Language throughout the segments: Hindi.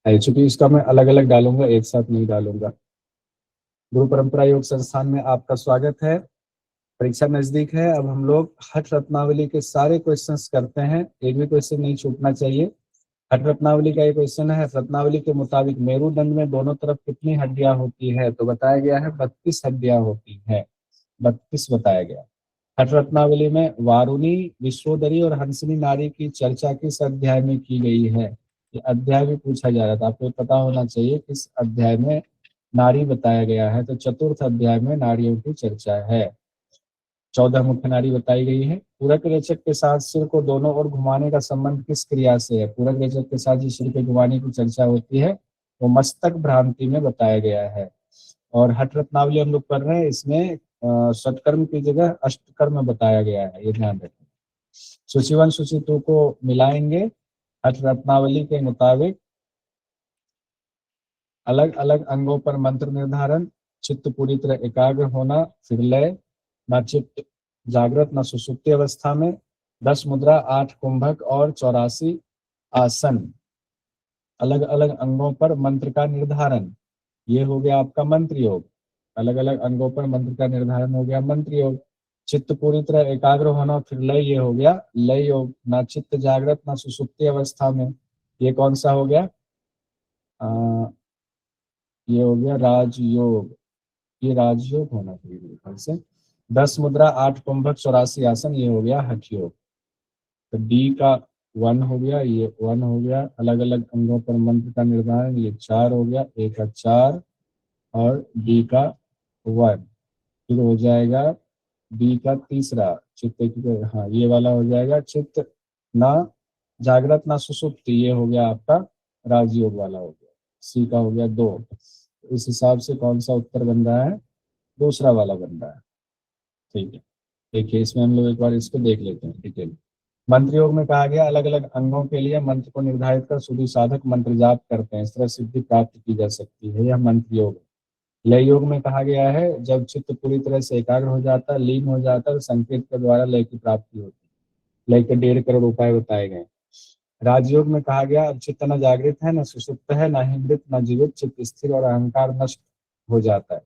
है, चूंकि इसका मैं अलग अलग डालूंगा, एक साथ नहीं डालूंगा। गुरु परंपरा योग संस्थान में आपका स्वागत है। परीक्षा नजदीक है, अब हम लोग हठ रत्नावली के सारे क्वेश्चंस करते हैं, एक भी क्वेश्चन नहीं छूटना चाहिए। हठ रत्नावली का एक क्वेश्चन है, रत्नावली के मुताबिक मेरुदंड में दोनों तरफ कितनी हड्डियां होती है? तो बताया गया है 32 हड्डियां होती है, 32 बताया गया। हठ रत्नावली में वारुणी, विश्वोदरी और हंसनी नारी की चर्चा किस अध्याय में की गई है? ये अध्याय भी पूछा जा रहा था, आपको पता होना चाहिए किस अध्याय में नारी बताया गया है। तो चतुर्थ अध्याय में नारियों की चर्चा है। 14 मुख्य नारी बताई गई है। पूरक रेचक के साथ सिर को दोनों ओर घुमाने का संबंध किस क्रिया से है? पूरक रेचक के साथ जिस सिर के घुमाने की चर्चा होती है वो मस्तक भ्रांति में बताया गया है। और हठ रत्नावली हम लोग पढ़ रहे हैं, इसमें षटकर्म की जगह अष्टकर्म बताया गया है, ये ध्यान रखें। सूची 1 सूची 2 को मिलाएंगे। हठ रत्नावली के मुताबिक अलग अलग अंगों पर मंत्र निर्धारण, चित्त पूरी तरह एकाग्र होना, फिर लय, न चित्त जागृत न सुषुप्ति अवस्था में, 10 मुद्रा, 8 कुंभक और 84 आसन। अलग अलग अंगों पर मंत्र का निर्धारण, ये हो गया आपका मंत्र योग। अलग अलग अंगों पर मंत्र का निर्धारण हो गया मंत्र योग। चित्त पूरी तरह एकाग्र होना, फिर लय, ये हो गया लय योग। ना चित्त जागृत ना सुषुप्ति अवस्था में, ये कौन सा हो गया? ये हो गया राजयोग। ये राजयोग होना चाहिए मेरे ख्याल से। 10 मुद्रा, 8 कुंभक, 84 आसन, ये हो गया हठ योग। तो डी का 1 हो गया, ये 1 हो गया। अलग अलग अंगों पर मंत्र का निर्धारण, ये 4 हो गया, ए का 4 और डी का 1। फिर हो जाएगा बी का तीसरा, चित्त हाँ ये वाला हो जाएगा, चित्त ना जागृत ना सुषुप्ति, ये हो गया आपका राजयोग वाला हो गया। सी का हो गया 2। इस हिसाब से कौन सा उत्तर बन रहा है? दूसरा वाला बन रहा है। ठीक है, देखिए इसमें हम लोग एक बार इसको देख लेते हैं डिटेल। मंत्र योग में कहा गया अलग अलग अंगों के लिए मंत्र को निर्धारित कर शुद्ध साधक मंत्र जाप करते हैं, इस तरह सिद्धि प्राप्त की जा सकती है, यह मंत्र योग है। लय योग में कहा गया है जब चित्त पूरी तरह से एकाग्र हो जाता है, लीन हो जाता है, संकेत के द्वारा लय की प्राप्ति होती है। लय के 1.5 करोड़ उपाय बताए गए। राजयोग में कहा गया अब चित्त न जागृत है, न सुषुप्त है, न हिमृत न जीवित, चित्त स्थिर और अहंकार नष्ट हो जाता है।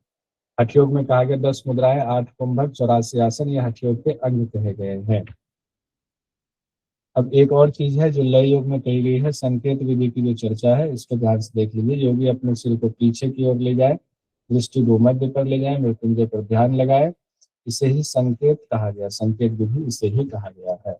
हठ योग में कहा गया 10 मुद्राएं, 8 कुंभक, 84 आसन, ये हठ योग के अंग कहे गए हैं। अब एक और चीज है जो लय योग में कही गई है, संकेत विधि की जो चर्चा है, इसको ध्यान से देख लीजिए। योगी अपने सिर को पीछे की ओर ले जाए, दृष्टि भूमध्य पर ले जाए, मृत्युंजय पर ध्यान लगाए, इसे ही संकेत कहा गया, संकेत विधि इसे ही कहा गया है।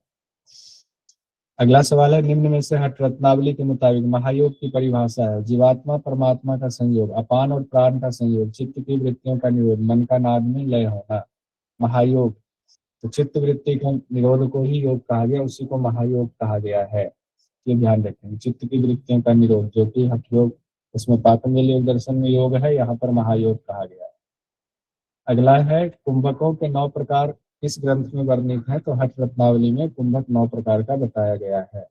अगला सवाल है, निम्न में से हठ रत्नावली के मुताबिक महायोग की परिभाषा है? जीवात्मा परमात्मा का संयोग, अपान और प्राण का संयोग, चित्त की वृत्तियों का निरोध, मन का नाद में लय होना, महायोग। तो चित्त वृत्ति के निरोध को ही योग कहा गया, उसी को महायोग कहा गया है, ये ध्यान रखें। चित्त की वृत्तियों का निरोध जो कि हठ योग, उसमें पातंजलि योग दर्शन में योग है, यहाँ पर महायोग कहा गया है। अगला है, कुंभकों के 9 प्रकार किस ग्रंथ में वर्णित है? तो हठ रत्नावली में कुंभक 9 प्रकार का बताया गया है।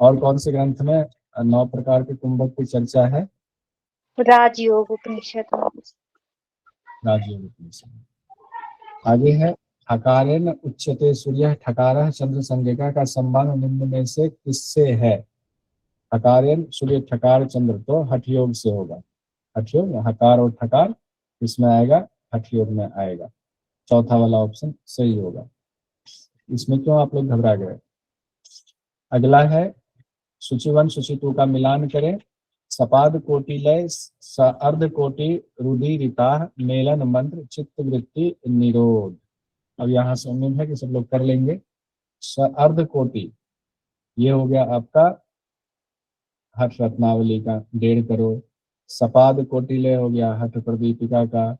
और कौन से ग्रंथ में 9 प्रकार के कुंभक की चर्चा है? राजयोग उपनिषद में। राजयोग उपनिषद। आगे है, ठकारेन उच्यते सूर्य, ठकार चंद्र संज्ञा का संबंध निम्न में से किससे है? ठकारेन सूर्य, ठकार चंद्र, तो हठ योग से होगा। हठ योग, हकार और ठकार इसमें आएगा, हठ योग में आएगा। चौथा वाला ऑप्शन सही होगा। इसमें क्यों आप लोग घबरा गए? अगला है, सूची 1 सूची 2 का मिलान करें। सपाद कोटि लय, अर्ध कोटि रुधिरिता, मेलन मंत्र, चित्त वृत्ति निरोध। अब यहाँ से उम्मीद है कि सब लोग कर लेंगे। अर्ध कोटि, ये हो गया आपका हठ रत्नावली का 1.5 करोड़। सपाद कोटिलय हो गया हठ प्रदीपिका का।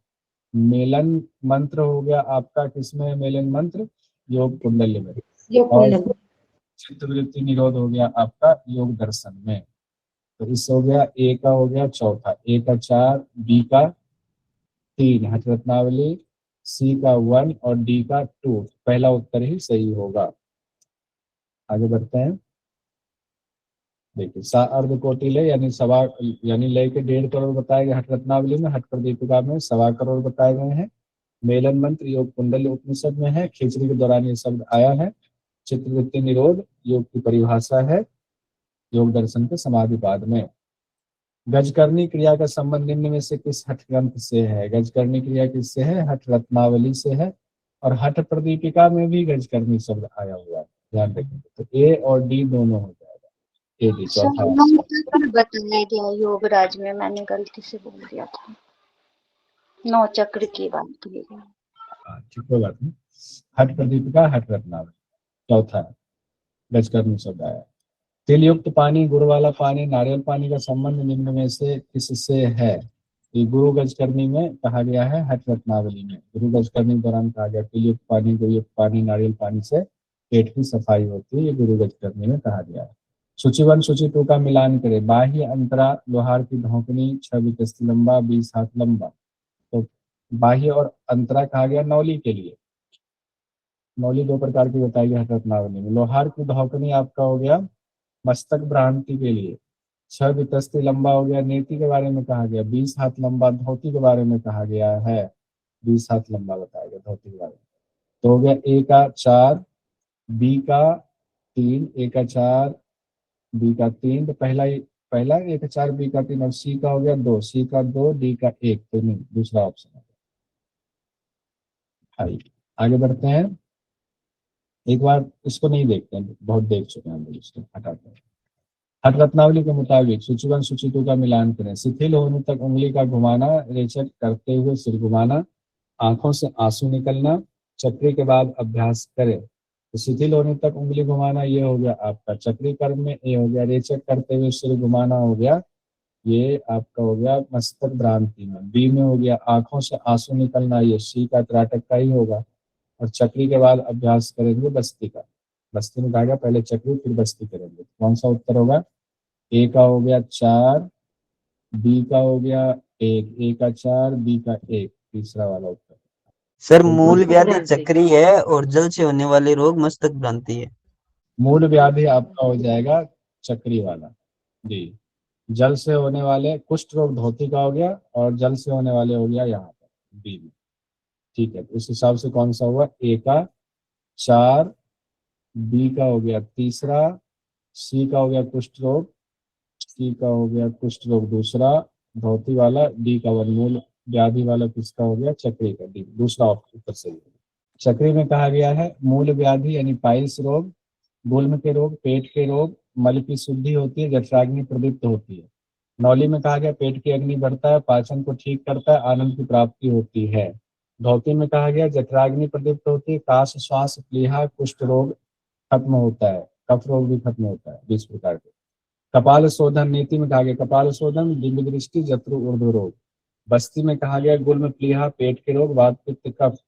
मेलन मंत्र हो गया आपका, किसमें मेलन मंत्र? योग कुंडली में। और चित्तवृत्ति निरोध हो गया आपका योग दर्शन में। तो इससे हो गया, ए का हो गया चौथा, ए का 4, बी का 3 हठ रत्नावली, सी का 1 और डी का 2। पहला उत्तर ही सही होगा। आगे बढ़ते हैं। देखिए, अर्ध कोटि लय यानी यानी लय के 1.5 करोड़ बताए गए हठ रत्नावली में, हठ प्रदीपिका में 1.25 करोड़ बताए गए हैं। मेलन मंत्र योग कुंडली उपनिषद में है, खिचड़ी के दौरान ये शब्द आया है। चित्तवृत्ति निरोध योग की परिभाषा है योग दर्शन के समाधिपाद में। गजकर्णी क्रिया का संबंध निम्न में से किस हठ ग्रंथ से है? गजकर्णी क्रिया किससे है? हठ रत्नावली से है। और हठ प्रदीपिका में भी गजकर्णी शब्द आया हुआ है, ध्यान रखेंगे। तो ए और डी दोनों हो जाएगा। ए डी चौथा ऑप्शन। बताया गया योगराज में, मैंने गलती से बोल दिया था, 9 चक्र की बात की गई। ठीक, कोई बात नहीं। हठ प्रदीपिका, हठ रत्नावली चौथा है, गजकर्णी शब्द आया। तिल युक्त पानी, गुड़ वाला पानी, नारियल पानी का संबंध निम्न में से किससे है? ये गुरु गजकर्णी में कहा गया है, हठ रत्नावली में गुरु गजकर्णी के दौरान कहा गया तिल युक्त पानी, गुरु युक्त पानी, नारियल पानी से पेट की सफाई होती है, ये गुरु गजकर्णी में कहा गया है। सूची 1 सूची 2 का मिलान करें। बाह्य अंतरा लोहार की धौकनी 6 विकस्ती लंबा 20 हाथ लंबा। तो बाह्य और अंतरा कहा गया नौली के लिए। नौली 2 प्रकार की बताई गई हठ रत्नावली में। लोहार की धौकनी आपका हो गया मस्तक भ्रांति के लिए। 6 वितस्ती लंबा हो गया नेति के बारे में कहा गया। 20 हाथ लंबा धोती के बारे में कहा गया है। 20 हाथ लंबा बताया गया धोती के बारे में। तो हो गया ए का 4, बी का 3, ए का 4, बी का 3। तो पहला ए का 4, बी का 3 और सी का हो गया 2, सी का 2, डी का 1। तो नहीं, दूसरा ऑप्शन है भाई। आगे बढ़ते हैं। एक बार इसको नहीं देखते हैं, बहुत देख चुके हैं हम लोग, इसको हटाते हैं। हठ रत्नावली के मुताबिक सूची 1 सूची 2 का मिलान करें। शिथिल होने तक उंगली का घुमाना, रेचक करते हुए सिर घुमाना, आंखों से आंसू निकलना, चक्री के बाद अभ्यास करें। तो शिथिल होने तक उंगली घुमाना ये हो गया आपका चक्री कर्म में, ये हो गया रेचक करते हुए सिर घुमाना हो गया, ये आपका हो गया मस्तक भ्रांति में। बी में हो गया आंखों से आंसू निकलना, ये सी का त्राटक का ही होगा। और चक्री के बाद अभ्यास करेंगे बस्ती का। बस्ती में कहा गया पहले चक्री फिर बस्ती करेंगे। कौन सा उत्तर होगा? ए का हो गया 4, बी का हो गया 1, ए का 4, बी का 1, तीसरा वाला उत्तर। सर मूल व्याधि चक्री है और जल से होने वाले रोग मस्तक भ्रांति है। मूल व्याधि आपका हो जाएगा चक्री वाला जी। जल से होने वाले कुष्ठ रोग धोती का हो गया, और जल से होने वाले हो गया यहाँ पर बी में। ठीक है, तो उस हिसाब से कौन सा हुआ? ए का 4, बी का हो गया तीसरा, सी का हो गया कुष्ठ रोग, सी का हो गया कुष्ठ रोग दूसरा धोती वाला, डी का वनमूल व्याधि वाला किसका हो गया? चक्री का, डी दूसरा उत्तर सही है। चक्री में कहा गया है मूल व्याधि यानी पाइल्स रोग, गुल्म के रोग, पेट के रोग, मल की शुद्धि होती है, जठराग्नि प्रदीप्त होती है। नौली में कहा गया पेट की अग्नि बढ़ता है, पाचन को ठीक करता है, आनंद की प्राप्ति होती है। धोती में कहा गया जठराग्नि प्रदीप्त होती है, काश श्वास प्लीहा कुष्ठ रोग खत्म होता है, कफ रोग भी खत्म होता है 20 प्रकार के। कपाल शोधन नीति में कहा गया कपाल शोधन दिव्य दृष्टि जत्रु ऊर्ध्व रोग। बस्ती में कहा गया गुल्म प्लीहा पेट के रोग, वात पित्त कफ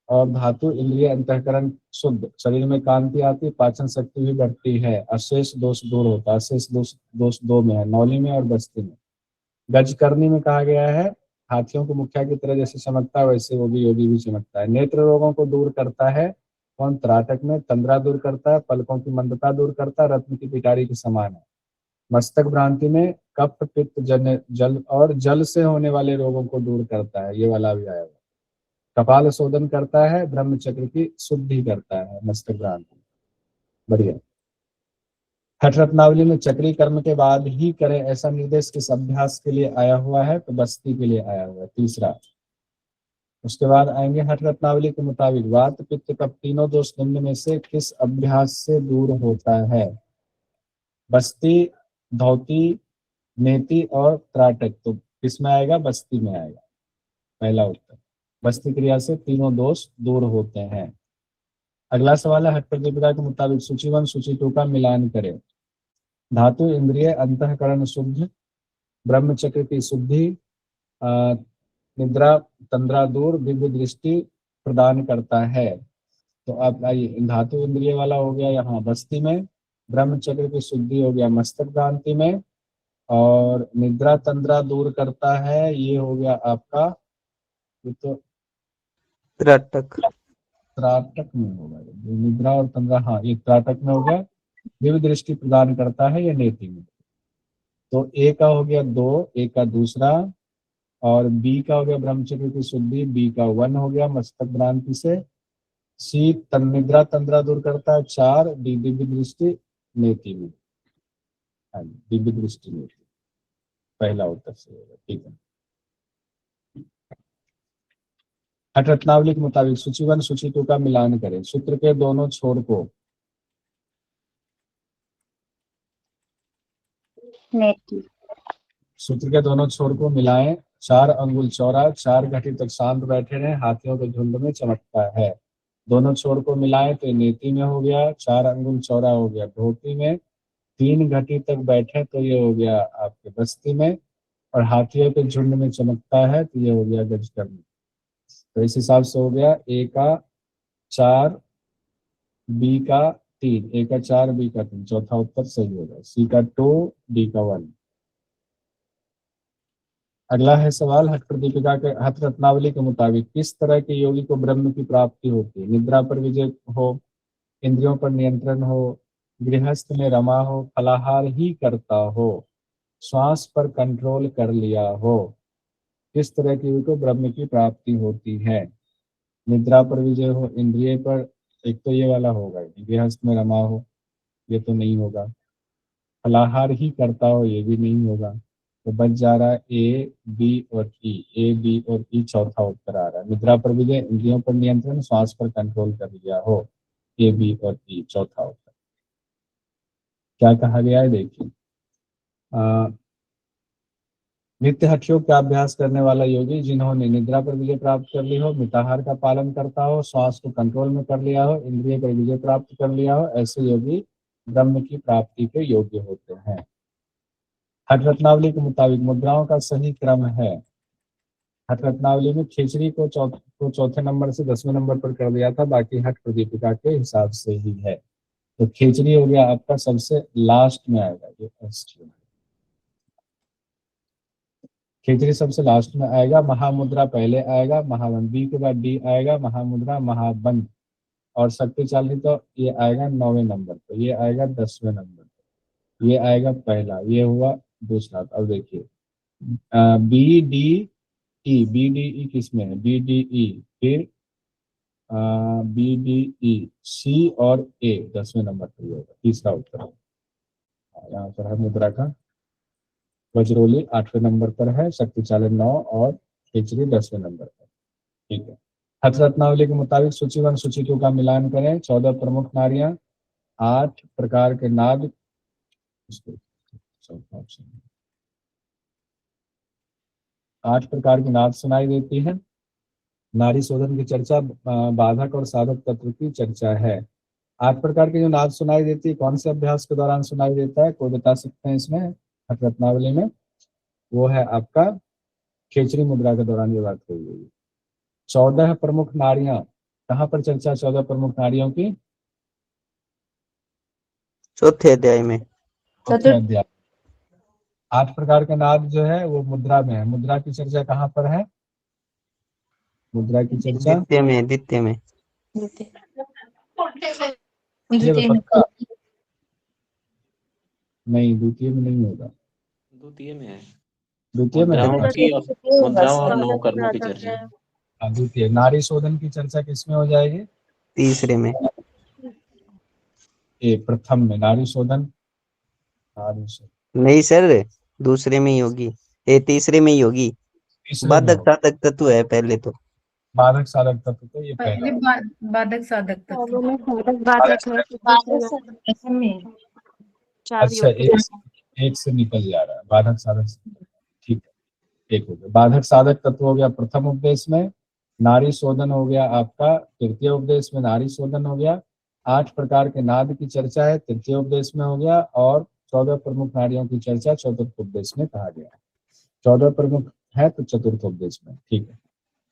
और धातु इंद्रिय अंतःकरण शुद्ध, शरीर में कांति आती, पाचन शक्ति भी बढ़ती है, अशेष दोष दूर होता है। अशेष दोष 2 में है, नौली में और बस्ती में। गजकर्णी में कहा गया है हाथियों को मुखिया की तरह जैसे चमकता है वैसे वो भी योगी भी चमकता है। नेत्र रोगों को दूर करता है कौन? त्राटक में। तंद्रा दूर करता है, पलकों की मंदता दूर करता है, रत्न की पिटारी के समान है। मस्तक भ्रांति में कफ पित्त जल और जल से होने वाले रोगों को दूर करता है, ये वाला भी आया हुआ। कपाल शोधन करता है, ब्रह्मचक्र की शुद्धि करता है मस्तक भ्रांति। बढ़िया। हठ रत्नावली में चक्री कर्म के बाद ही करें ऐसा निर्देश किस अभ्यास के लिए आया हुआ है? तो बस्ती के लिए आया हुआ है, तीसरा। उसके बाद आएंगे हठ रत्नावली के मुताबिक वात पित्त कफ तीनों दोष निम्न में से किस अभ्यास से दूर होता है? बस्ती, धौती, नेति और त्राटक। तो किसमें आएगा? बस्ती में आएगा पहला उत्तर। बस्ती क्रिया से तीनों दोष दूर होते हैं। अगला सवाल है हठ प्रतिपदा के मुताबिक सूची 1 सूची 2 का मिलान करें। धातु इंद्रिय अंतःकरण शुद्ध, ब्रह्मचक्र की शुद्धि, निद्रा तंद्रा दूर, दिव्य दृष्टि प्रदान करता है। तो आप आइए, धातु इंद्रिय वाला हो गया यहाँ बस्ती में, ब्रह्मचक्र की शुद्धि हो गया मस्तक भ्रांति में, और निद्रा तंद्रा दूर करता है ये हो गया आपका, ये तो त्राटक त्राटक में होगा। निद्रा और तंद्रा, हाँ ये त्राटक में हो गया। दिव्य दृष्टि प्रदान करता है ये नेति में। तो ए का हो गया 2, ए का दूसरा, और बी का हो गया ब्रह्मचर्य की शुद्धि, बी का 1 हो गया मस्तक भ्रांति से। सी निद्रा तंद्रा दूर करता है 4, डी दिव्य दृष्टि नेति में। हाँ, दिव्य दृष्टि नेति। पहला उत्तर सही होगा। ठीक है। हठ रत्नावली के मुताबिक सूची 1 सूची 2 का मिलान करें। सूत्र के दोनों छोर को नेति। सूत्र के दोनों छोर को मिलाएं। 4 अंगुल चौड़ा, 4 घटी तक शांत बैठे रहे, हाथियों के झुंड में चमकता है। दोनों छोर को मिलाएं तो नेति में हो गया, 4 अंगुल चौड़ा हो गया धोती में, 3 घटी तक बैठे तो ये हो गया आपके बस्ती में, और हाथियों के झुंड में चमकता है तो ये हो गया गजकर में। तो इस हिसाब से हो गया ए का 4, बी का 3, ए का 4, बी का 3, चौथा उत्तर सही होगा। सी का 2, डी का 1। अगला है सवाल, हठ प्रदीपिका के हठ रत्नावली के मुताबिक किस तरह के योगी को ब्रह्म की प्राप्ति होती है? निद्रा पर विजय हो, इंद्रियों पर नियंत्रण हो, गृहस्थ में रमा हो, फलाहार ही करता हो, श्वास पर कंट्रोल कर लिया हो। किस तरह के योगी को ब्रह्म की प्राप्ति होती है? निद्रा पर विजय हो, इंद्रिय पर, एक तो ये वाला होगा, गृहस्थ में रमा हो, ये तो नहीं होगा, फलाहार ही करता हो, ये भी नहीं होगा। तो बच जा रहा है ए, बी और ई। ए, बी और ई चौथा उत्तर आ रहा है। निद्रा पर विजय, इंद्रियों पर नियंत्रण, श्वास पर कंट्रोल कर लिया हो, ए, बी और ई चौथा उत्तर। क्या कहा गया है देखिए, नित्य हठ योग का अभ्यास करने वाला योगी जिन्होंने निद्रा पर विजय प्राप्त कर ली हो, मिताहार का पालन करता हो, श्वास को कंट्रोल में कर लिया हो, इंद्रिय पर विजय प्राप्त कर लिया हो, ऐसे योगी ब्रह्म की प्राप्ति के योग्य होते हैं। हठ रत्नावली के मुताबिक मुद्राओं का सही क्रम है। हठ रत्नावली में खिचड़ी को चौथे नंबर से 10वें नंबर पर कर दिया था, बाकी हठ प्रदीपिका के हिसाब से ही है। तो खिचड़ी हो गया आपका सबसे लास्ट में आएगा, ये खिचड़ी सबसे लास्ट में आएगा। महामुद्रा पहले आएगा, महाबंद बी के बाद डी आएगा, महामुद्रा, महाबंद और शक्ति चालनी तो ये आएगा 9वें नंबर पर, ये आएगा 10वें नंबर पर, ये आएगा पहला, ये हुआ दूसरा। अब देखिए B D E, B D E किसमें है? बी डी ई, फिर बी डी ई, सी और ए 10वें नंबर पर होगा, तीसरा उत्तर। यहाँ पर है मुद्रा का वज्रोली 8वें नंबर पर है, शक्ति चालन 9 और खिचड़ी 10वें नंबर पर। ठीक है। हठ रत्नावली के मुताबिक सूची 1 सूची 2 का मिलान करें। 14 प्रमुख नारियां, 8 प्रकार के नाद, 8 प्रकार की नाद सुनाई देती है। नारी शोधन की चर्चा, बाधक और साधक तत्व की चर्चा है। 8 प्रकार की जो नाद सुनाई देती है कौन से अभ्यास के दौरान सुनाई देता है, कोई बता सकते हैं इसमें हठ रत्नावली में? वो है आपका खिचड़ी मुद्रा के दौरान ये बात कही गई। 14 प्रमुख नारियां, कहाँ पर चर्चा 14 प्रमुख नारियों की? चौथे अध्याय में। चौथे अध्याय। 8 प्रकार के नाद जो है वो मुद्रा में है। मुद्रा की चर्चा कहाँ पर है? मुद्रा की चर्चा द्वितीय में, द्वितीय में। ये तो पक्का नहीं, द्वितीय में नहीं होगा। द्वितीय में है, द्वितीय में है मुद्राओं और 9 कर्मों की चर्चा। द्वितीय। नारी शोधन की चर्चा किसमें हो जाएगी? तीसरे में। प्रथम में नारी शोधन, नहीं सर, दूसरे में ही होगी, तीसरे में ही होगी। बाधक साधक तत्व है पहले तो। बाधक साधक तत्व तो ये पहले बाधक साधक तत्व। अच्छा, एक से निकल जा रहा है बाधक साधक। ठीक है, एक हो गया बाधक साधक तत्व हो गया प्रथम उपदेश में। नारी शोधन हो गया आपका तृतीय उपदेश में, नारी शोधन हो गया। 8 प्रकार के नाद की चर्चा है तृतीय उपदेश में हो गया, और 14 प्रमुख नारियों की चर्चा चतुर्थ उपदेश में कहा गया। 14 प्रमुख है तो चतुर्थ उपदेश में। ठीक है,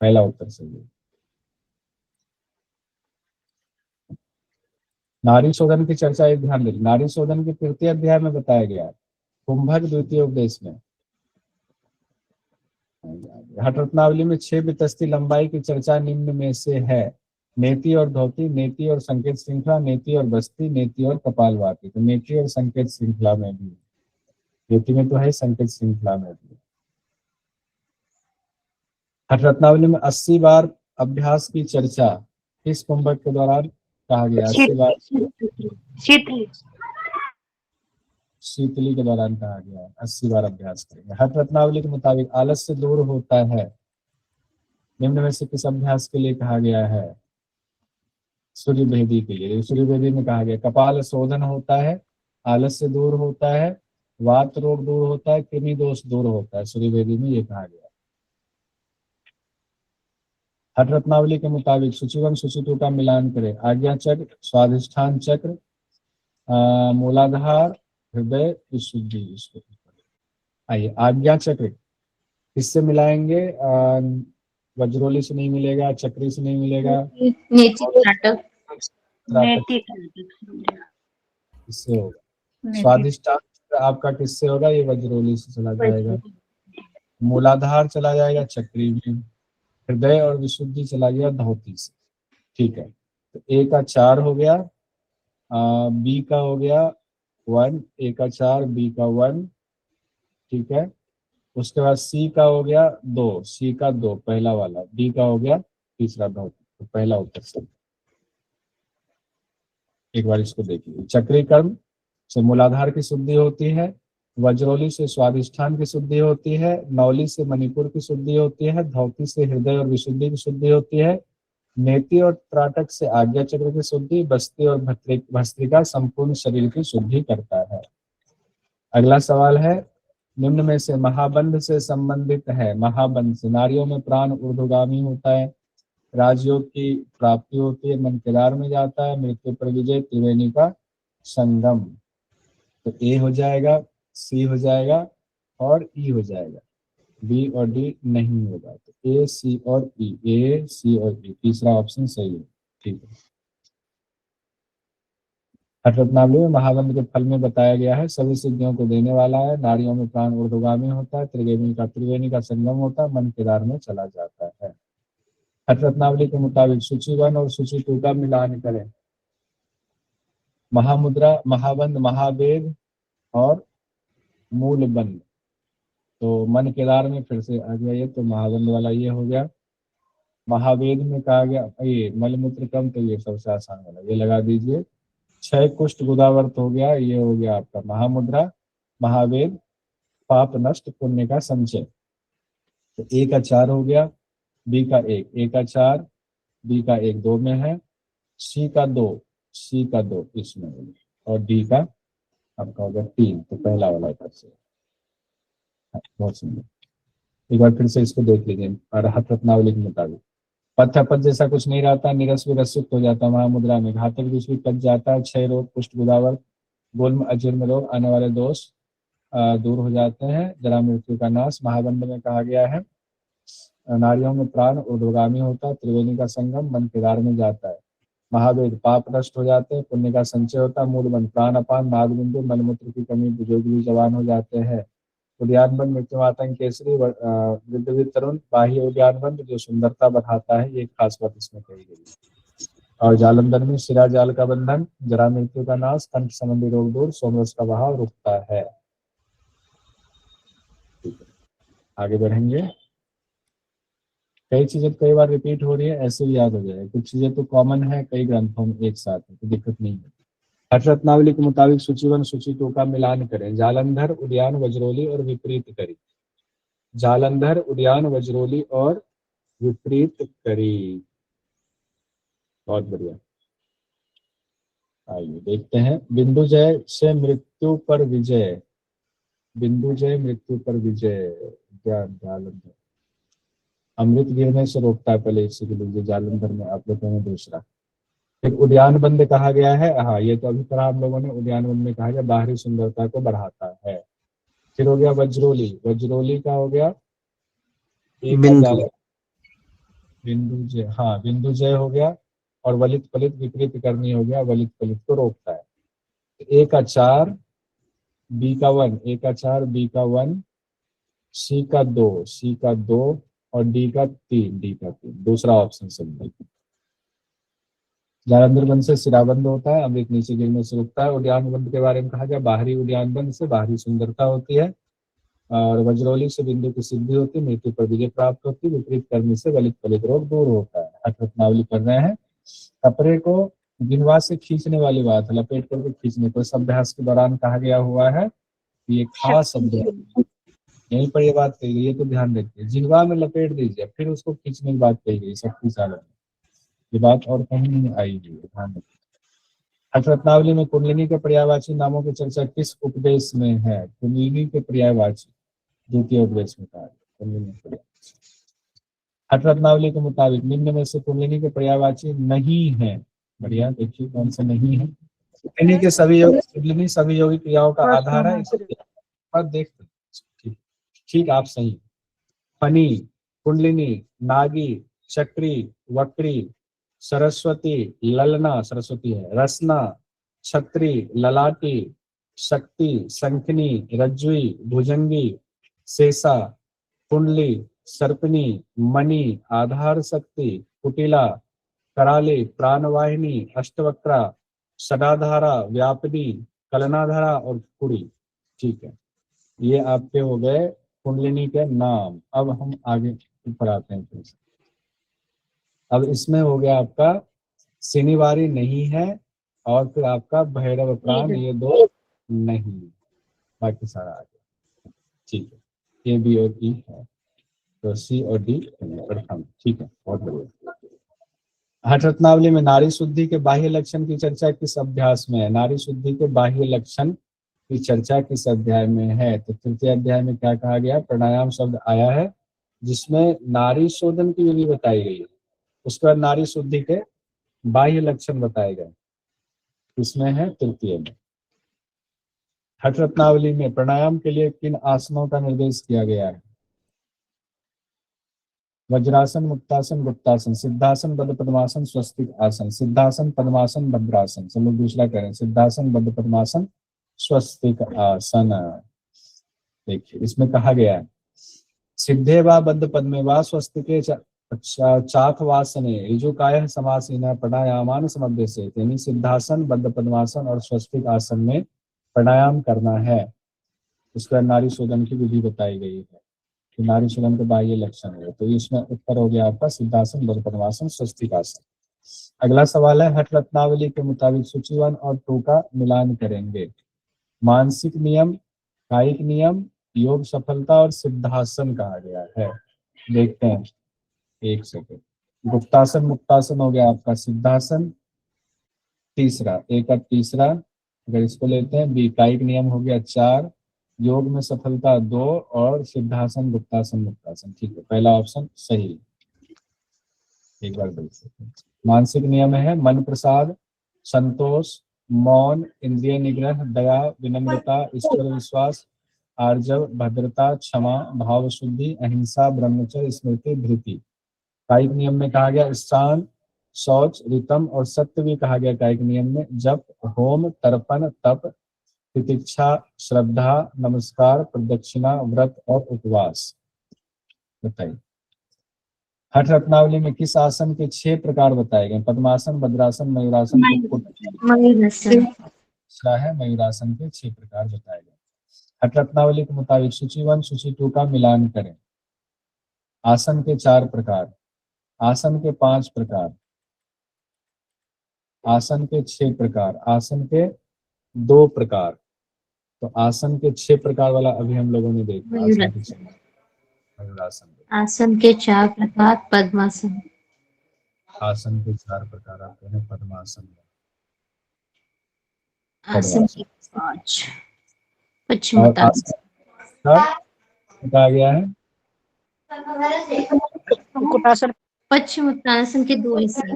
पहला उत्तर सही है। नारी शोधन की चर्चा एक ध्यान दें, नारी शोधन के तृतीय अध्याय में बताया गया है, कुंभक द्वितीय उपदेश में। हठ रत्नावली में 6 वितस्ती लंबाई की चर्चा निम्न में से है। नेति और धोती, नेति और संकेत श्रृंखला, नेति और बस्ती, नेति और कपालवाती। तो नेति और संकेत श्रृंखला में भी, नेति में तो है, संकेत श्रृंखला में भी। हठ रत्नावली में 80 बार अभ्यास की चर्चा किस कुंभक के दौरान कहा गया? 80 बार शीतली के दौरान कहा गया है। 80 बार अभ्यास करेंगे। हठ रत्नावली के मुताबिक आलस्य दूर होता है, निम्न में से किस अभ्यास के लिए कहा गया है? सूर्य भेदी के लिए। सूर्य भेदी में कहा गया कपाल शोधन होता है, आलस्य दूर होता है, वात रोग दूर होता है, कृमि दोष दूर होता है। सूर्य भेदी में ये कहा गया। हठ रत्नावली के मुताबिक सूची 1 सूची 2 का मिलान करें। आज्ञा चक्र, स्वाधिष्ठान चक्र, मूलाधार, हृदय, विशुद्धि। इसको आइए आज्ञा चक्र किससे मिलाएंगे? वज्रोली से नहीं मिलेगा, चक्री से नहीं मिलेगा, नेति नाटक त्राटक किससे होगा? स्वाधिष्ठान चक्र आपका किससे होगा? ये वज्रोली से चला जाएगा। मूलाधार चला जाएगा चक्री में। हृदय और विशुद्धि चला गया धौती से। ठीक है, तो ए का 4 हो गया, बी का हो गया 1, ए का 4, बी का 1। ठीक है, उसके बाद सी का हो गया 2, सी का 2 पहला वाला, डी का हो गया तीसरा धौती। तो पहला उत्तर सही। एक बार इसको देखिए। चक्री कर्म से मूलाधार की शुद्धि होती है, वज्रोली से स्वाधिष्ठान की शुद्धि होती है, नौली से मणिपुर की शुद्धि होती है, धौती से हृदय और विशुद्धि की शुद्धि होती है, नेति और त्राटक से आज्ञा चक्र की शुद्धि, बस्ती और भस्त्रिका संपूर्ण शरीर की शुद्धि करता है। अगला सवाल है, निम्न में से महाबंध से संबंधित है। महाबंध से नारियों में प्राण ऊर्ध्वगामी होता है, राजयोग की प्राप्ति होती है, मन केदार में जाता है, मृत्यु पर विजय, त्रिवेणी का संगम। तो ए हो जाएगा, सी हो जाएगा और ई हो जाएगा, बी और डी नहीं होगा। तो ए, सी और ई, ए, सी और ई, तीसरा ऑप्शन सही है। ठीक है। हठ रत्नावली में महाबंध के फल में बताया गया है सभी सिद्धियों को देने वाला है, नारियों में प्राण ऊर्ध्वगामी होता है, त्रिवेणी का संगम होता है, मन केदार में चला जाता है। हठ रत्नावली के मुताबिक सूची 1 और सूची 2 का मिलान करें। महामुद्रा, महाबंध, महावेद और मूल बंध। तो मन केदार में फिर से आ गया ये, तो महाबंध वाला ये हो गया। महावेद में कहा गया ये मलमूत्र कम, तो ये सबसे आसान वाला ये लगा दीजिए। क्षय कुष्ठ गुदावर्त हो गया, ये हो गया आपका महामुद्रा। महावेद पाप नष्ट पुण्य का संचय। तो ए का 4 हो गया, बी का 1, ए का 4, बी का 1 2 में है, सी का 2, सी का 2 इसमें है, और डी का आपका होगा 3। तो पहला वाला इधर से। बहुत सुंदर। एक बार फिर से इसको देख लीजिए। और हठ रत्नावली के मुताबिक पथ अपथ जैसा कुछ नहीं रहता, निरस विरसित हो जाता है महामुद्रा में, घातक विष भी कट जाता है, क्षय रोग, कुष्ठ गुदावर्त, गुल्म अजीर्ण रोग, आने वाले दोष दूर हो जाते हैं, जरा मृत्यु का नाश। महाबंध में कहा गया है नारियों में प्राण ऊर्ध्वगामी होता है, त्रिवेणी का संगम, मन केदार में जाता है। महावेद पाप नष्ट हो जाते हैं, पुण्य का संचय होता है, मूलबंध प्राण अपान, नागबिंदु, मलमूत्र की कमी, बुजुर्ग भी जवान हो जाते हैं। उद्यानबंध मृत्यु आतंक केसरी, वृद्ध तरुण, बाह्य उद्यानबंध जो सुंदरता बढ़ाता है, ये खास बात इसमें कही गई है। और जालंधर में शिरा जाल का बंधन, जरा मृत्यु का नाश, कंठ संबंधी रोग दूर, सोमरस का बहाव रुकता है। आगे बढ़ेंगे। कई चीजें कई बार रिपीट हो रही है, ऐसे भी याद हो जाएगा। कुछ चीजें तो कॉमन है कई ग्रंथों में एक साथ है, तो दिक्कत नहीं है। हठ रत्नावली के मुताबिक सूची 1 सूची 2 का मिलान करें। जालंधर, उद्यान, वज्रोली और विपरीत करी। जालंधर, उद्यान, वज्रोली और विपरीत करी। बहुत बढ़िया। आइए देखते हैं। बिंदुजय से मृत्यु पर विजय। बिंदुजय मृत्यु पर विजय। जालंधर अमृत गिरने से रोकता है, पहले इससे लीजिए। जालंधर में आप लोगों ने दूसरा। फिर उद्यान बंद कहा गया है, हाँ ये तो अभी पढ़ा हम लोगों ने। उद्यान बंद में कहा गया बाहरी सुंदरता को बढ़ाता है। फिर हो गया वज्रोली। वज्रोली का हो गया बिंदु। बिंदुजय, हाँ बिंदुजय हो गया। और वलित फलित विपरीत करनी हो गया, वलित फलित को रोकता है। ए का 4, बी का 1, ए का 4, बी का 1, सी का 2, सी का 2 और डी का 3, डी का 3। दूसरा ऑप्शन सही। जालंधर बंद से सिराबंद होता है, अमृत नीचे गिरने से रुकता है। उद्यान बंद के बारे में कहा गया बाहरी उद्यान बंद से बाहरी सुंदरता होती है। और वज्रोली से बिंदु की सिद्धि होती है, मृत्यु पर विजय प्राप्त होती है, विपरीत करने से वलित फलित रोग दूर होता है। हठ रत्नावली कर रहे हैं। कपड़े को जिह्वा से खींचने वाली बात है, लपेट करके खींचने को अभ्यास के दौरान कहा गया हुआ है। ये खास शब्द है, यहीं पर ये बात कही गई है, तो ध्यान रखिए। जिह्वा में लपेट दीजिए, फिर उसको खींचने की बात कही गई शक्तिशाली में, ये बात और कहीं नहीं आई हुई है, ध्यान रखिए। अठरत्नावली में कुंडलिनी के पर्यायवाची नामों की चर्चा किस उपदेश में है? कुंडलिनी के पर्यायवाची द्वितीय उपदेश में कहा गया, कुंडलिनी के पर्यायवाची। अठरत्नावली के मुताबिक निम्न में से कुंडलिनी के पर्यायवाची नहीं है। बढ़िया, देखिए कौन सा नहीं है। कुंडलिनी के सभी कुंडलिनी सभी योगिक क्रियाओं का आधार है, पर देख ठीक आप सही। फनी, कुंडलिनी, नागी, चक्री, वक्री, सरस्वती, ललना सरस्वती है, रसना, छत्री, ललाटी, शक्ति, शंखनी, रज्जुई, भुजंगी, शेषा, कुंडली, सर्पनी, मणि, आधार शक्ति, कुटिला, कराली, प्राणवाहिनी, अष्टवक्रा, सदाधारा, व्यापनी, कलनाधारा और कुड़ी। ठीक है, ये आपके हो गए कुंडलिनी के नाम। अब हम आगे ऊपर आते हैं फिर से। अब इसमें हो गया आपका शनिवारी नहीं है, और फिर आपका भैरव प्राण, ये दो नहीं, बाकी सारा आ गया। ठीक है, ए बी और ई है, तो सी और डी प्रथम। ठीक है, बहुत बढ़िया। हठ रत्नावली में नारी शुद्धि के बाह्य लक्षण की चर्चा किस अभ्यास में है? नारी शुद्धि के बाह्य लक्षण की चर्चा किस अध्याय में है? तो तृतीय अध्याय में क्या कहा गया? प्राणायाम शब्द आया है, जिसमें नारी शोधन की विधि बताई गई है। उसके बाद नारी शुद्धि के बाह्य लक्षण बताए गए, इसमें है तृतीय में। हठ रत्नावली में प्राणायाम के लिए किन आसनों का निर्देश किया गया है? वज्रासन, मुक्तासन, गुप्तासन, सिद्धासन, बद्ध पद्मासन, स्वस्तिक आसन। सिद्धासन, पद्मासन, भद्रासन। चलो दूसरा करें, सिद्धासन, बद्ध पद्मासन, स्वस्तिक आसन। देखिए इसमें कहा गया है, सिद्धे वा बद्ध पद्मे वा स्वस्तिके चाथवासने ऋजुकाय समासीन प्राणायामान समभ्यसे। यानी सिद्धासन, बद्ध पद्मासन और स्वस्तिक आसन में प्राणायाम करना है। उसका नारी शोधन की विधि बताई गई है, नारी शोधन के बाह्य लक्षण है। तो इसमें उत्तर हो गया आपका सिद्धासन, बद्ध पद्मासन, स्वस्तिक आसन। अगला सवाल है, हठ रत्नावली के मुताबिक सूची 1 और 2 का मिलान करेंगे। मानसिक नियम, कायिक नियम, योग सफलता और सिद्धासन कहा गया है। देखते हैं, एक सेकंड। गुप्तासन, मुक्तासन हो गया आपका सिद्धासन, तीसरा एक और तीसरा अगर इसको लेते हैं। बी कायिक नियम हो गया 4, योग में सफलता 2 और सिद्धासन, गुप्तासन, मुक्तासन। ठीक है, पहला ऑप्शन सही। एक बार देख सकते हैं। मानसिक नियम है मन प्रसाद, संतोष, मौन, इंद्रिय निग्रह, दया, विनम्रता, ईश्वर विश्वास, आर्जव, भद्रता, क्षमा, भाव शुद्धि, अहिंसा, ब्रह्मचर्य, स्मृति, धृति। कायिक नियम में कहा गया स्थान, शौच, रितम और सत्य भी कहा गया कायिक नियम में। जप, होम, तर्पण, तप, प्रतीक्षा, श्रद्धा, नमस्कार, प्रदक्षिणा, व्रत और उपवास। बताइए, हठ रत्नावली में किस आसन के 6 प्रकार बताए गए? पद्मासन, भद्रासन, मयूरासन, दूसरा है मयूरासन के 6 प्रकार बताए गए। हठ रत्नावली के मुताबिक सूची 1 सूची 2 का मिलान करें। आसन के 4 प्रकार, आसन के 5 प्रकार, आसन के 6 प्रकार, आसन के 2 प्रकार। तो आसन के 6 प्रकार वाला अभी हम लोगों ने देखा। आसन के 4 प्रकार, पद्मासन। आसन के 4 प्रकार आते हैं पद्मासन, आसन के 5 पश्चिमोत्तासन कहा गया है। पश्चिमोत्तासन के 2 हिस्से,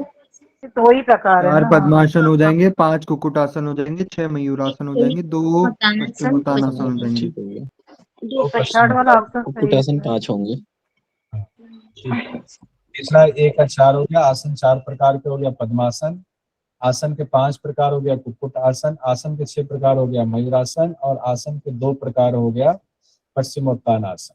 2 ही प्रकार है। 4 पद्मासन हो जाएंगे, 5 कुक्कुटासन हो जाएंगे, 6 मयूरासन हो जाएंगे, 2 पश्चिमोत्तानासन हो जाएंगे। कुक्कुटासन 5 होंगे। तीसरा 1 का 4 हो गया। आसन 4 प्रकार के हो गया पद्मासन, आसन के 5 प्रकार हो गया कुक्कुट आसन, आसन के 6 प्रकार हो गया मयूरासन और आसन के 2 प्रकार हो गया पश्चिमोत्तानासन।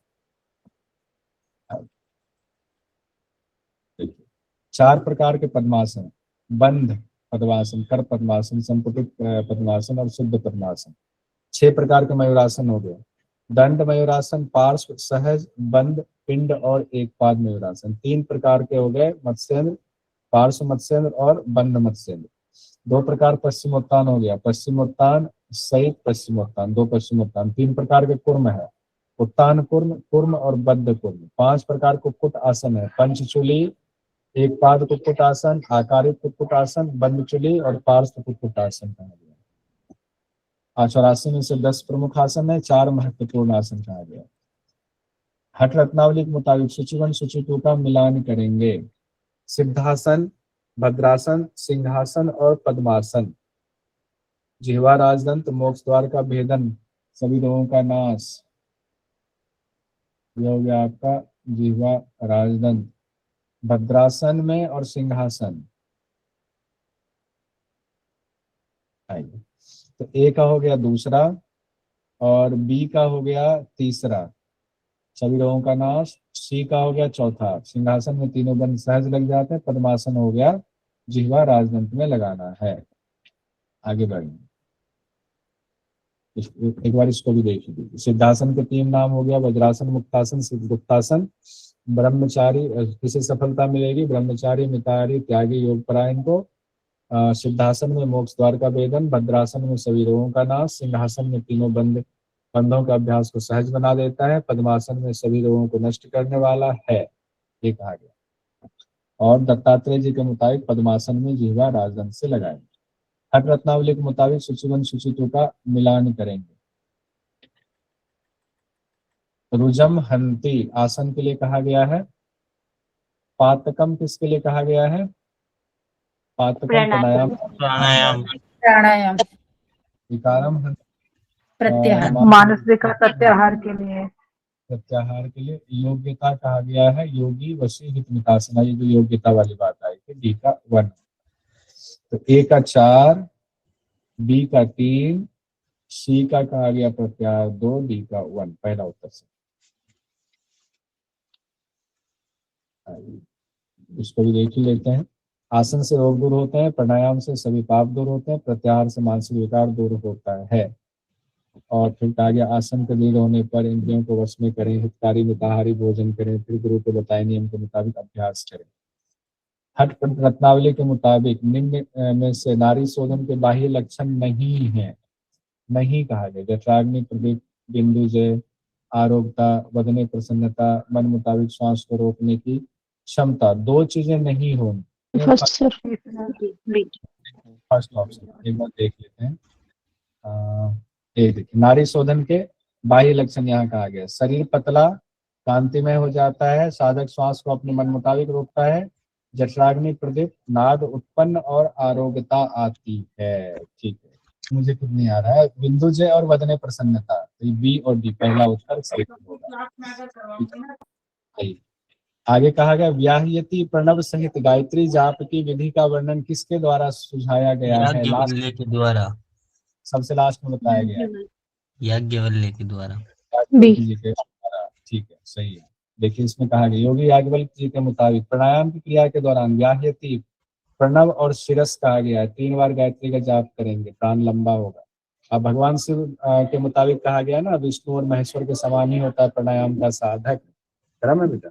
4 प्रकार के पद्मासन, बंध पद्मासन, कर पद्मासन, संपुटित पद्मासन और शुद्ध पद्मासन। 6 प्रकार के मयूरासन हो गए, दंड मयूरासन, पार्श्व, सहज, बंद, पिंड और एक पाद मयूरासन। 3 प्रकार के हो गए मत्स्येंद्र, पार्श्व मत्स्येंद्र और बंद मत्स्येंद्र। दो प्रकार पश्चिमोत्तान हो गया, पश्चिमोत्तान सहित पश्चिमोत्तान, दो पश्चिमोत्तान। तीन प्रकार के कुर्म है, उत्तान कुर्म, कुर्म और बद्ध कुर्म। पांच प्रकार कुक्कुट आसन है, पंचचूली, एक पाद कुक्कुट आसन, आकारित कुक्कुट आसन, बंधचूली और पार्श्व कुक्कुट आसन कहा गया। आचौरासी में से 10 प्रमुख आसन है, 4 महत्वपूर्ण आसन कहा गया। हठ रत्नावली के मुताबिक सूची 1 सूची 2 का मिलान करेंगे। सिद्धासन, भद्रासन, सिंहासन और पद्मासन। जिह्वा राजदंत, मोक्ष द्वार का भेदन, सभी रोगों का नाश। यह हो गया आपका जिह्वा राजदंत। भद्रासन में और सिंहासन, आइए तो ए का हो गया दूसरा और बी का हो गया तीसरा, सभी रोगों का नाश। सी का हो गया चौथा, सिंहासन में तीनों बंद सहज लग जाते हैं। पद्मासन हो गया जिह्वा राजदंत में लगाना है। आगे बढ़ेंगे, एक बार इसको भी देख लीजिए। सिद्धासन के 3 नाम हो गया, वज्रासन, मुक्तासन, सिद्धगुप्तासन। ब्रह्मचारी किसे सफलता मिलेगी, ब्रह्मचारी, मितारी, त्यागी, योगपरायण को। सिद्धासन में मोक्ष द्वार का भेदन, भद्रासन में सभी रोगों का नाश, सिंहासन में तीनों बंधों का अभ्यास को सहज बना देता है, पद्मासन में सभी रोगों को नष्ट करने वाला है, ये कहा गया। और दत्तात्रेय जी के मुताबिक पद्मासन में जिह्वा राजदंत से लगाएंगे। हठ रत्नावली के मुताबिक सूची 1 सूची 2 का मिलान करेंगे। रुजम हंती आसन के लिए कहा गया है। पातकम किसके लिए कहा गया है, पातकम प्राणायाम, प्राणायाम, प्राणायाम, विकारम प्रत्याहार, मानसिक प्रत्याहार के लिए, प्रत्याहार के लिए। योग्यता कहा गया है योगी वशी हितमितासना, ये जो योग्यता वाली बात आई थी, डी का 1। तो ए का 4, बी का 3, सी का कहा गया प्रत्याहार 2, डी का 1, पहला उत्तर से। इसको भी देख ही लेते हैं। आसन से रोग दूर होते हैं, प्राणायाम से सभी पाप दूर होते हैं, प्रत्याहार से मानसिक विकार दूर होता है। और फिर कहा गया आसन के दृढ़ होने पर इंद्रियों को वश में करें, हितकारी मिताहारी भोजन करें, फिर गुरु के बताए नियम के मुताबिक अभ्यास करें। हठ रत्नावली के मुताबिक निम्न में से नारी शोधन के बाह्य लक्षण नहीं है, नहीं कहा गया। जठराग्नि, प्रदीप, बिंदु जय, आरोग्यता, बदने प्रसन्नता, मन मुताबिक श्वास को रोकने की क्षमता, 2 चीजें नहीं होंगी। फर्स्ट ऑप्शन एक बार देख लेते हैं। एक देखिए, नारी शोधन के बाह्य लक्षण यहाँ कहा गया। शरीर पतला कांतिमय हो जाता है, साधक श्वास को अपने मन मुताबिक रोकता है, जठराग्नि प्रदीप, नाद उत्पन्न और आरोग्यता आती है। ठीक है, मुझे खुद नहीं आ रहा है। बिंदु जय और वदने प्रसन्नता, तो बी और डी पहला उत्तर सही होगा। आगे कहा गया व्याहयति प्रणव सहित गायत्री जाप की विधि का वर्णन किसके द्वारा सुझाया गया है, याज्ञवल्क्य के द्वारा, सबसे लास्ट में बताया गया है, याज्ञवल्क्य के द्वारा। जी के द्वारा। ठीक है, सही है। देखिए इसमें कहा गया योगी याज्ञवल्क्य जी के मुताबिक प्राणायाम की क्रिया के दौरान व्याहयति प्रणव और शिरस कहा गया है, 3 बार गायत्री का जाप करेंगे, प्राण लंबा होगा। अब भगवान शिव के मुताबिक कहा गया ना, विष्णु और महेश्वर के समान ही होता है प्राणायाम का साधक। क्रम है बेटा,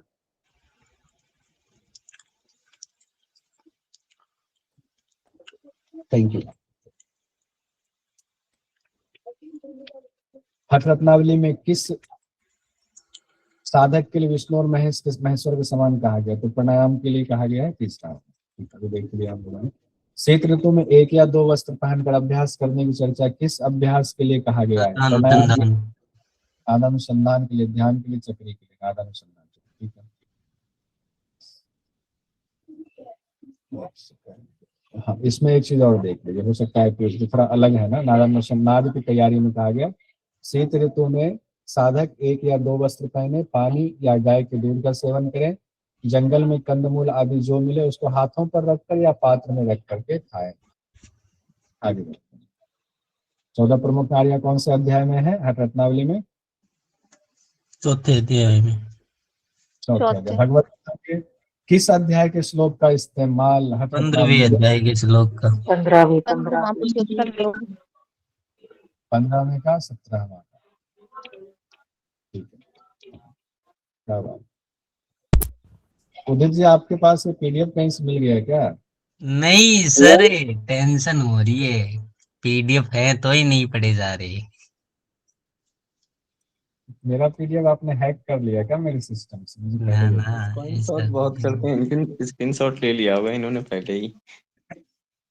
थैंक यू। हठ रत्नावली में किस साधक के लिए विष्णु और महेश्वर के समान कहा गया, तो प्राणायाम के लिए कहा गया है तीसरा। तो देख लिया हम लोगों ने। शीत ऋतु में 1 या 2 वस्त्र पहनकर अभ्यास करने की चर्चा किस अभ्यास के लिए कहा गया है, प्राणायाम, आदानुसंधान के लिए, ध्यान के लिए, चक्री के लिए, आदानुसंधान। ठीक है, हाँ इसमें एक चीज और देख लीजिए, हो सकता है कि थोड़ा अलग है ना। नादानुसंधान की तैयारी में कहा गया शीत ऋतु में साधक 1 या 2 वस्त्र पहने, पानी या गाय के दूध का सेवन करें, जंगल में कंदमूल आदि जो मिले उसको हाथों पर रखकर या पात्र में रख करके खाएं। आगे बढ़ते हैं। 14 प्रमुख नारियां कौन से अध्याय में है हठ रत्नावली में, चौथे अध्याय में। चौथे अध्याय। भगवत गीता के किस अध्याय के श्लोक का इस्तेमाल हठ 15वें अध्याय के श्लोक का, 15वीं 15वें का 17वां का। ठीक है, क्या बात। उदित जी आपके पास ये PDF कहीं से मिल गया क्या? नहीं सर, टेंशन हो रही है, पीडीएफ है तो ही नहीं पढ़े जा रहे। मेरा पीडीएफ आपने हैक कर लिया क्या मेरे सिस्टम से? मुझे ना पहले ना, बताइए। स्क्रीनशॉट ऐसा बहुत करते हैं, स्क्रीनशॉट ले लिया होगा इन्होंने पहले ही।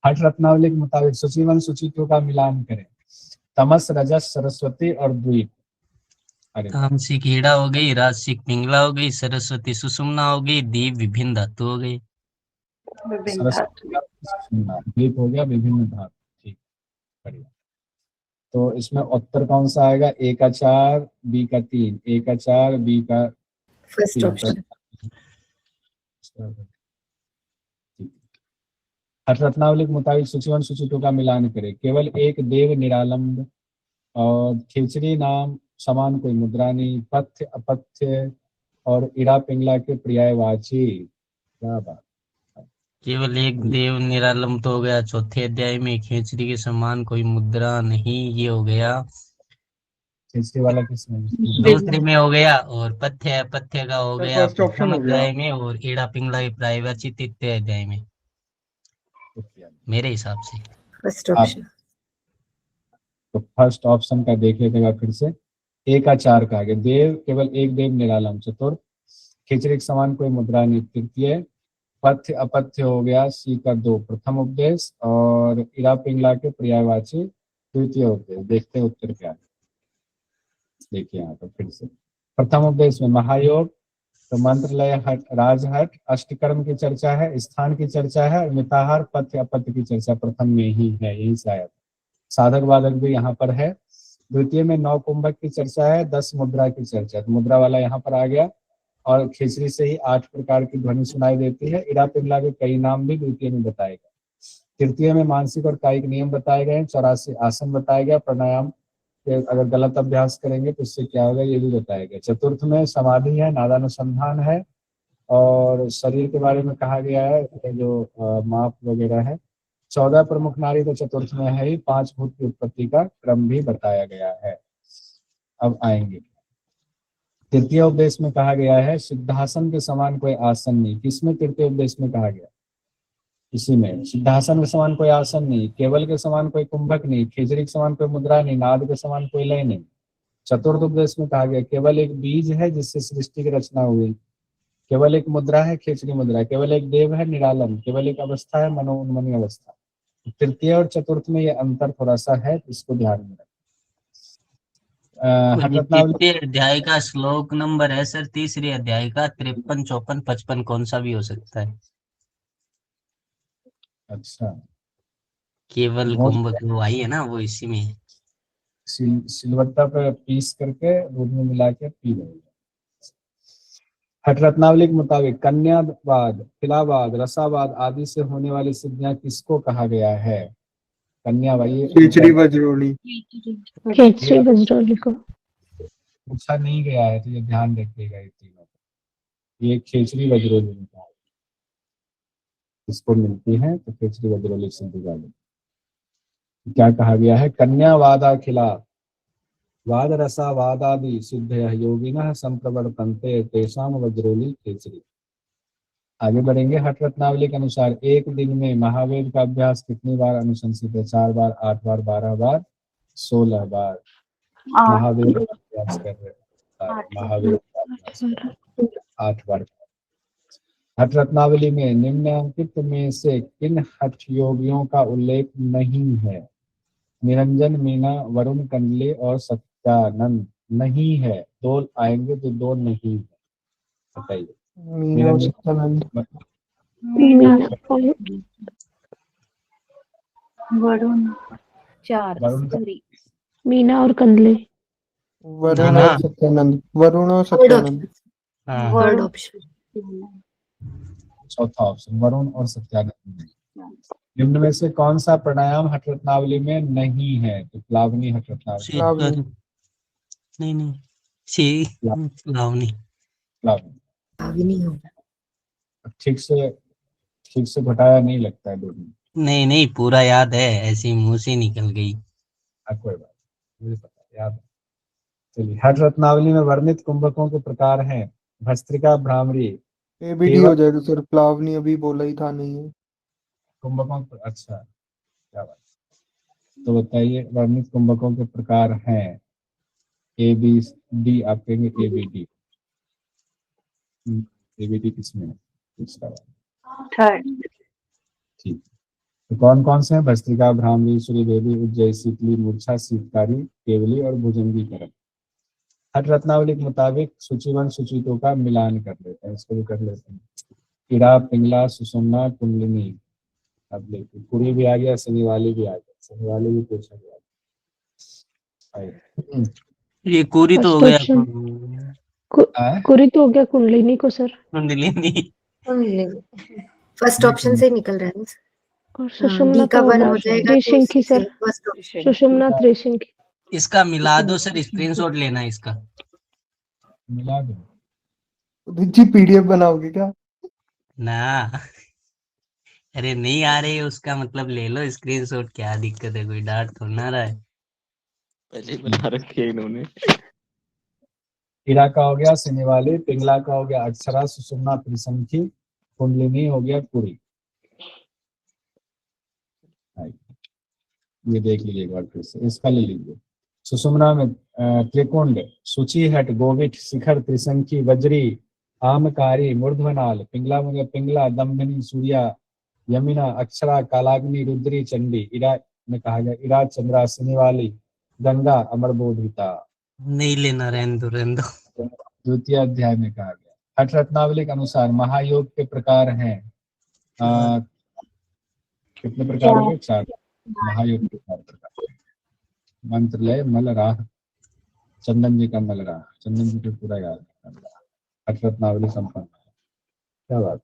हठ रत्नावली के मुताबिक सूची 1 सूची 2 का मिलान करें। तमस, रजस, सरस्वती और द्वीप। अरे वाह। तामसिक हीड़ा हो गई, राजसिक पिंगला हो गई, सरस्वती सुषुम्ना हो गई, दीप विभिन्न धातु हो गई। विभिन्न सरस्वती धातु। का सुनना, द्वीप हो गया, विभिन्न धातु। ठीक, बढ़िया। तो इसमें उत्तर कौन सा आएगा? ए का 4, बी का 3, ए का 4, बी का फर्स्ट 3। ऑप्शन। हठ रत्नावली के मुताबिक सूची 1 सूची 2 का मिलान करें। केवल एक देव निरालंब और खिचड़ी नाम समान कोई मुद्रा नहीं। पथ्य, अपथ्य और इड़ा पिंगला के पर्यायवाची। क्या बात। केवल एक देव निरालंब तो हो गया चौथे अध्याय में, खेचरी के समान कोई मुद्रा नहीं, ये हो गया खिचड़ी वाला किसमें? दूसरे में हो गया। और पथ्य पथ्य का हो गया फर्स्ट ऑप्शन प्रथम हो गया। अध्याय में, और ईड़ा पिंगला के पर्यायवाची तृतीय अध्याय में, मेरे हिसाब से। First option. तो फर्स्ट ऑप्शन का देख लेते फिर से। ए का 4 का आगे देव, केवल एक देव निरालम। चतुर्थ, खिचड़ी के समान कोई मुद्रा नहीं। तृतीय, पथ्य अपथ्य हो गया। सी का 2 प्रथम उपदेश, और इड़ा पिंगला के पर्यायवाची द्वितीय उपदेश। देखते हैं उत्तर क्या है। देखिए यहाँ पर फिर से प्रथम उपदेश में महायोग, तो मंत्र लय हट, राजहट, अष्टकर्म की चर्चा है, स्थान की चर्चा है, और मिताहार पथ्य अपथ्य की चर्चा प्रथम में ही है। यही शायद साधक बाधक भी यहाँ पर है। द्वितीय में 9 कुंभक की चर्चा है, 10 मुद्रा की चर्चा। तो मुद्रा वाला यहाँ पर आ गया, और खिचड़ी से ही 8 प्रकार की ध्वनि सुनाई देती है। इड़ा पिंगला के कई नाम भी द्वितीय में बताए गए। तृतीय में मानसिक और कायिक नियम बताए गए। 84 आसन बताया गया। प्राणायाम के अगर गलत अभ्यास करेंगे तो इससे क्या होगा ये भी बताया गया। चतुर्थ में समाधि है, नादानुसंधान है, और शरीर के बारे में कहा गया है, जो माप वगैरह है। 14 प्रमुख नारी तो चतुर्थ में है ही। 5 भूत की उत्पत्ति का क्रम भी बताया गया है। अब आएंगे तृतीय उपदेश में कहा गया है सिद्धासन के समान कोई आसन नहीं। किसमें तृतीय उपदेश में कहा गया? इसी में सिद्धासन के समान कोई आसन नहीं, केवल के समान कोई कुंभक नहीं, खिचड़ी के समान कोई मुद्रा नहीं, नाद के समान कोई लय नहीं। चतुर्थ उपदेश में कहा गया केवल एक बीज है जिससे सृष्टि की रचना हुई। केवल एक मुद्रा है, खिचड़ी मुद्रा। केवल एक देव है, निरालम। केवल एक अवस्था है, मनोन्मनी अवस्था। तृतीय और चतुर्थ में ये अंतर थोड़ा सा है, इसको ध्यान में और ये रखना। तृतीय अध्याय का श्लोक नंबर है सर, तीसरे अध्याय का 53, 54, 55 कौन सा भी हो सकता है। अच्छा, केवल बहुत कुंभक वो आई है ना, वो इसी में है। सिलवट्टा पे पीस करके दूध में मिला के पी लो। हठ रत्नावली के मुताबिक कन्यावाद, खिलावाद, रसावाद आदि से होने वाली सिद्धियां किसको कहा गया है? कन्यावाद, खिचड़ी वज्रोली। खेचरी वज्रोली को। पूछा नहीं गया है तो ये ध्यान रखिएगा। ये तीनों, ये खेचरी वज्रोली होता है, इसको मिलती है तो खेचरी वज्रोली सिद्धि वाली। क्या कहा गया है? कन्यावादा खिला वाद रसा वादादि सिद्ध योगिनः संप्रवर्तन्ते तेषाम वज्रोली खेचरी। आगे बढ़ेंगे। हठ रत्नावली के अनुसार एक दिन में महावेद का अभ्यास कितनी बार अनुशंसित है? 4 बार, 8 बार, 12 बार, 16 बार। महावेद का अभ्यास कर रहे हैं, महावेद का अभ्यास 8 बार। हठ रत्नावली में निम्नलिखित में से किन हठ योगियों का उल्लेख नहीं है? निरंजन, मीना, वरुण, कंडले और सत्यानंद नहीं है। 2 आएंगे तो 2 नहीं है, बताइए। मीना और सत्यानंद। वरुण, 4 वरुण का मीना और कंदले। वरुण और सत्यानंद। वरुण और सत्यानंद। हाँ, थर्ड ऑप्शन। चौथा ऑप्शन वरुण और सत्यानंद। निम्न में से कौन सा प्राणायाम हठ रत्नावली में नहीं है? तो प्लावनी हठ रत्नावली। लावनी। नहीं सी लावनी। प्लावनी अभी नहीं होगा। ठीक से घटाया नहीं लगता है दोनों। नहीं पूरा याद है, ऐसे ही मुंह से निकल गई। कोई बात, मुझे पता है, याद है। चलिए, हठ रत्नावली में वर्णित कुंभकों के प्रकार हैं भस्त्रिका, भ्रामरी। एबीडी हो जाए तो सर, प्लावनी अभी बोला ही था नहीं है। कुंभकों पर, अच्छा क्या बात। तो बताइए वर्णित कुंभकों के प्रकार हैं ए बी डी, आप कहेंगे A B D. A B D किसमें है? इसका थर्ड। ठीक। तो कौन कौन से हैं? भस्त्रिका, भ्रामरी, सूर्यदेवी, उज्जयी, शीतली, मूर्छा, शीतकारी, केवली और भुजंगीकरण। हठ रत्नावली के मुताबिक सूची 1 सूची 2 का मिलान कर लेते हैं, इसको भी कर लेते हैं। इड़ा, पिंगला, सुषुम्ना, कुंडलिनी। अब देखिए कुड़ी भी आ गया, शनि वाली भी आ गया, शनि वाली भी पूछा गया। ये कुरी तो हो फर्स्ट गया, ऑप्शन आए? कुरी तो हो गया, कुंडलिनी को सर। कुंडलिनी। फर्स्ट ऑप्शन से निकल रहा है ना सर। और हाँ, सुषुम्ना डी का तो 1 होगा हो जाएगा तो त्रिशंखी उसी से सर, फर्स्ट ऑप्शन। सुषुम्ना त्रिशंखी। इसका मिला दो सर, स्क्रीनशॉट लेना है इसका। मिला दो। जी पीडीएफ बनाओगे क्या? ना अरे नहीं आ रही है उसका मतलब ले लो स्क्रीनशॉट, क्या दिक्कत है, कोई डांट तो ना रहा है। पहले ही बना रखे हैं इन्होंने। इड़ा का हो गया शनि वाली, पिंगला का हो गया अक्षरा, सुषुम्ना त्रिशंखी, कुंडलिनी हो गया कुड़ी। ये देख लीजिए एक बार फिर से, इसका ले लीजिए। सुषुम्ना में त्रिकुंड, सूची, हट, गोविठ, शिखर, त्रिशंखी, वज्री, आमकारी, मूर्ध्वनाल। पिंगला में गया पिंगला, दमधनी, सूर्या, यमुना, अक्षरा, कालाग्नि, रुद्री, चंडी। इड़ा में कहा गया इड़ा, चंद्रा, शनि वाली, गंगा, अमरबोधिता। नहीं लेना, रहने दो। द्वितीय अध्याय में कहा गया। हठ रत्नावली के अनुसार महायोग के प्रकार हैं, कितने प्रकार हो गए? 4 महायोग के 4 प्रकार। मंत्र लय, मल, राह, चंदन जी का मल राह, चंदन जी को पूरा याद रखना। हठ रत्नावली संपन्न। क्या बात।